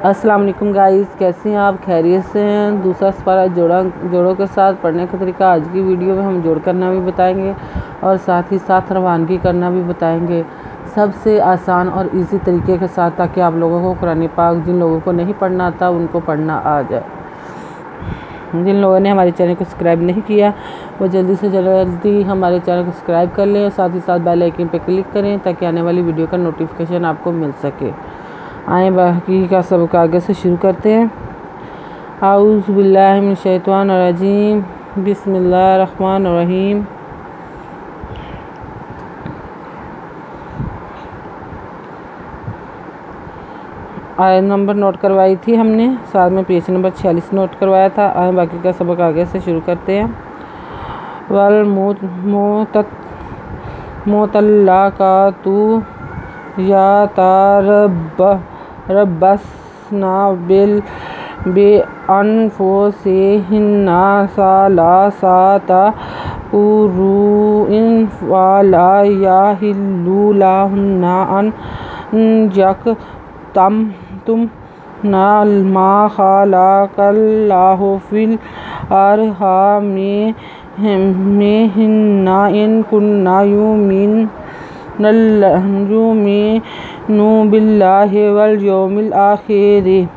अस्सलाम वालेकुम गाइस, कैसे हैं आप? खैरियत से हैं? दूसरा सपारा जोड़ों के साथ पढ़ने का तरीका आज की वीडियो में हम जोड़ करना भी बताएंगे और साथ ही साथ रवानगी करना भी बताएंगे, सबसे आसान और इजी तरीके के साथ, ताकि आप लोगों को कुरान पाक जिन लोगों को नहीं पढ़ना आता उनको पढ़ना आ जाए। जिन लोगों ने हमारे चैनल को सब्सक्राइब नहीं किया वो जल्दी से जल्दी हमारे चैनल को सब्सक्राइब कर लें और साथ ही साथ बेल आइकन पर क्लिक करें ताकि आने वाली वीडियो का नोटिफिकेशन आपको मिल सके। आए बाकी का सबक आगे से शुरू करते हैं। आऊज़ु बिल्लाहि मिनश शैतानिर रजीम, बिस्मिल्लाहिर रहमानिर रहीम। आयत नंबर नोट करवाई थी हमने, साथ में पेज नंबर 46 नोट करवाया था। आए बाकी का सबक आगे से शुरू करते हैं। वल मोतल्लाकातु रब्बसना बिअन्फुसिहिन्ना सलासता कुरूइन वला यहिल्लु लहुन्ना अन यक्तुमना मा खलक़ल्लाहु फिल अरहामिहिन्ना इन कुन्ना युमिनु बिल्लाहि वल यौमिल आखिर।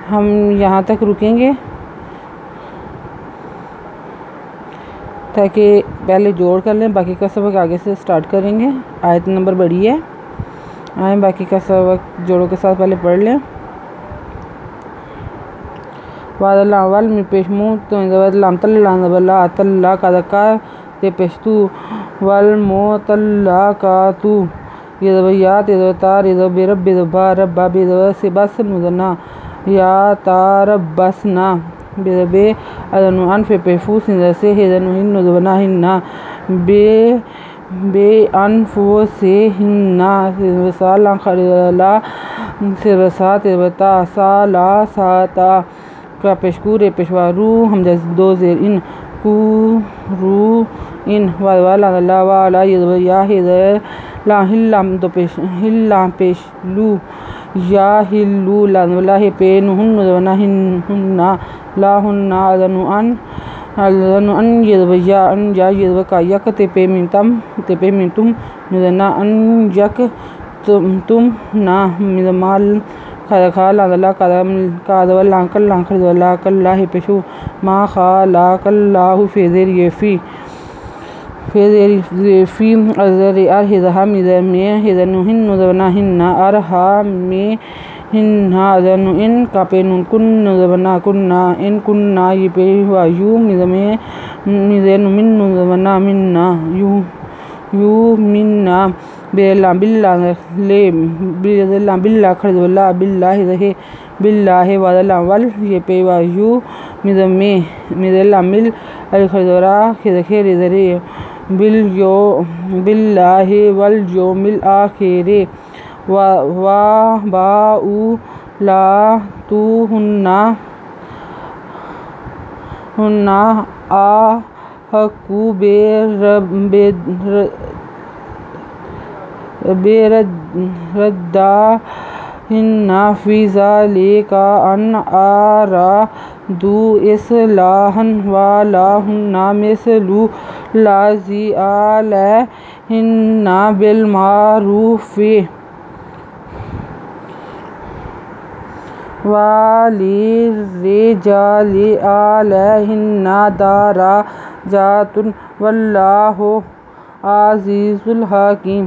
हम यहाँ तक रुकेंगे ताकि पहले जोड़ कर लें, बाकी का सबक आगे से स्टार्ट करेंगे। आयत नंबर बड़ी है, आए बाकी का सबक जोड़ों के साथ पहले पढ़ लें। वादलावल में पेशमू तो लाम तल्ला तल्ला का ते पेशतू वल मोतल्लाकातु यदवयात यदवतार यदवरब यदवा रब्बा यदव से बस मुदना या तारबसना बेबे अदनु अनफे पेफूस से हेदनु हिन्नुदवना हिन्ना बे अनफुसिहिन्ना वसाला खरिला सिरसात यदवता साला साता का पेशकूर पेशवारू हम दो जेर इन रू इन वाला वाला या ला हिल्लाम तो हिल्ला पेशलू या हिल्लू ला हे पेन हुन्ना हिन्ना ला हुन्ना अदनु अन यदवया अन या यदवका यक ते पे मिनतुम नुदना अन यक तुम ना मिदमाल खा ला कादवल लांकल लांखल ला कल्ला हे पेशु मा खा ला कल्लाहु फेदेर येफी अजर हिदहा मिदर में हिदनु हिन्नुदवना हिन्ना अरहा में हिन्ना अदनु इन कापे नुन कुन्नुदवना कुन्ना इन कुन्ना ये पे यू मिदमे मिदनु मिन्नुदवना मिन्ना यू मिन्ना बेला बिल्ला ले बिल्ला खरदवला बिल्ला हिदहे बिल्ला हे वादला वल ये पे यू मिदमे मिदला मिल अल खरदवरा खिदखे रिदरे बिल्लाहि वल यौमिल आखिर वा बाउ ला तू हुन्ना आ हकू बेरद्दा हिन्ना फिजा लेका अन आरा दू इस्लाहन वाला हुन्ना मिसलू लाजी आला हिन्ना बिल मारूफी वाली रिजाली आला हिन्ना दारा जातुन वल्लाहु आजीजुल हकीम।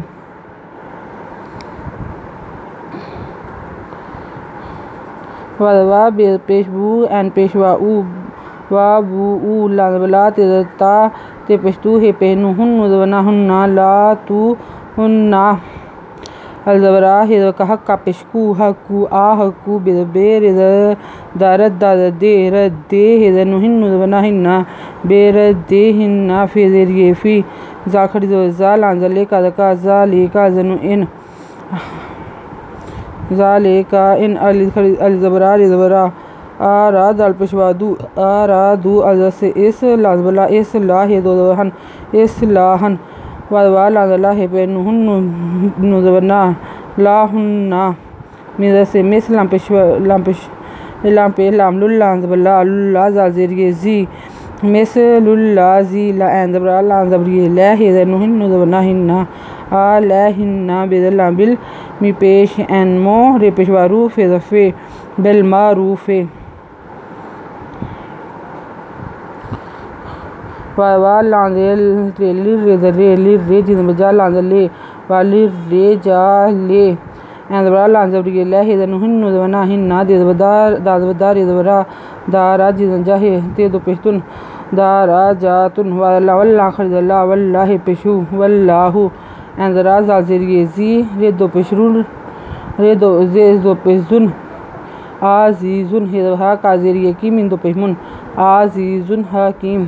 वदवा पेशबू एंड पेशवा वा बू लाला तेता ते पेशतू हे पेनु हुन्नुदवना हुन्ना ला तू हुन्ना अलजबरा हे का हक्का पेशकू हक्कू आ हक्कू बेर दारद दादे रद्दे हेदनु हिन्नुदवना हिन्ना बेरद्दे हिन्ना फेदेर ये फी जाखर जा लांजले का जाले का जनु इन जाले का इन अलजबरा अलजबरा आरा दाल पेशवादू आरादू अज़ से इस लाजबला इस लाहे दो हन इस लाहन वाला हे पे नुहन नुजबना लाहुन्ना मिज़ा से मिस लाम पे लाम ज़ाज़ेरिए जी मिस लुल्ला जी ला एंदबरा लाम ज़बरिए ला हेज़र नुहिन नुज़बना हिन्ना आ ला हिन्ना बेदला बिल मी पेश एनमो रे पेशवारू फ़े बिल मारूफ़े वाल लांदेल रेली रेज़र रेली रे जिनबजा लांदले वाली रे जा ले एंदबरा लांजबरिए ला हेज़र नुहिन नुज़बना हिन्ना दाज़बदा रेज़बरा दारा जिनजा हे ते दो पेशतुन दारा जातुन वल्ला खरदला वल्लाह पेशु वल्लाहु एंदरा ज़ाज़ेरिए जी रे दो पेशुन आज़ीज़ुन हेज़हा काज़ेरिए की मिन दो पेशमुन आज़ीज़ुन हकीम।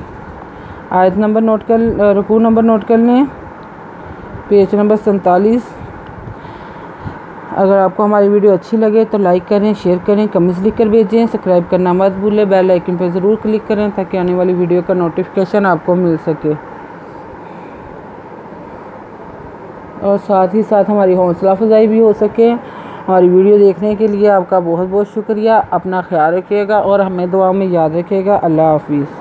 आयत नंबर नोट कर, रुकू नंबर नोट कर लें, पेज नंबर 47। अगर आपको हमारी वीडियो अच्छी लगे तो लाइक करें, शेयर करें, कमेंट्स लिख कर भेजें। सब्सक्राइब करना मत भूलें, बेल आइकन पर ज़रूर क्लिक करें ताकि आने वाली वीडियो का नोटिफिकेशन आपको मिल सके। और साथ ही साथ हमारी हौसला अफजाई भी हो सके। हमारी वीडियो देखने के लिए आपका बहुत बहुत शुक्रिया। अपना ख्याल रखिएगा और हमें दुआ में याद रखिएगा। अल्लाह हाफिज़।